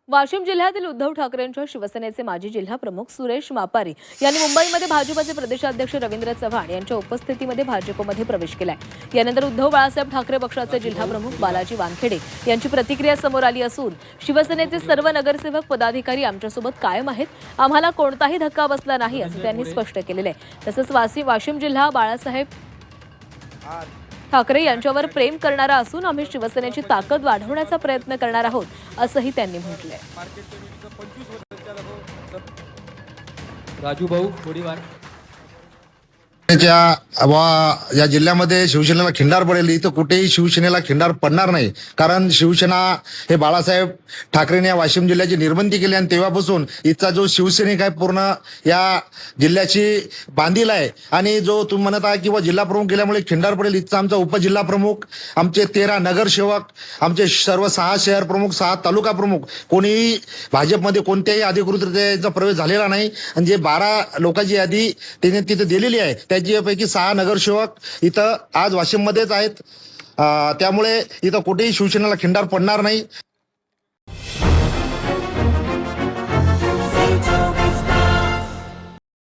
वाशिम जिल्ह्यातील उद्धव ठाकरेंच्या शिवसेनेचे माजी जिल्हाप्रमुख सुरेश मापारी यांनी मुंबईमध्ये भाजपचे प्रदेशाध्यक्ष रवींद्र चव्हाण यांच्या उपस्थितीमध्ये भाजपमध्ये प्रवेश केलाय। यानंतर उद्धव बाळासाहेब ठाकरे पक्षाचे जिल्हाप्रमुख बालाजी वानखेडे यांची प्रतिक्रिया समोर आली असून शिवसेनेचे सर्व नगरसेवक पदाधिकारी आमच्यासोबत कायम आहेत, आम्हाला कोणताही धक्का बसला नाही असं त्यांनी स्पष्ट केलेलं आहे। तसंच वाशिम जिल्हा बाळासाहेब ठाकरे यांच्यावर प्रेम करणारा असून आम्ही शिवसेनेची ताकद वाढवण्याचा प्रयत्न करणार आहोत असंही त्यांनी म्हटलंय। राजू भाऊ गोडीवार या जिल्ह्यामध्ये शिवसेनेला खिंडार पडेल, इथं कुठेही शिवसेनेला खिंडार पडणार नाही। कारण शिवसेना हे बाळासाहेब ठाकरेंनी या वाशिम जिल्ह्याची निर्मिती केली आणि तेव्हापासून इथचा जो शिवसैनिक आहे पूर्ण या जिल्ह्याची बांधील आहे। आणि जो तुम्ही म्हणत आहे किंवा जिल्हा प्रमुख केल्यामुळे खिंडार पडेल, इथचा आमचा उपजिल्हा प्रमुख, आमचे 13 नगरसेवक, आमचे सर्व 6 शहर प्रमुख, 6 तालुका प्रमुख कोणीही भाजपमध्ये कोणत्याही अधिकृतरित्या प्रवेश झालेला नाही। आणि जे 12 लोकांची यादी तिने तिथे दिलेली आहे त्याच्यापैकी 6 नगरसेवक इथं आज वाशिममध्येच आहेत। त्यामुळे इथं कुठेही शिवसेनेला खिंडार पडणार नाही।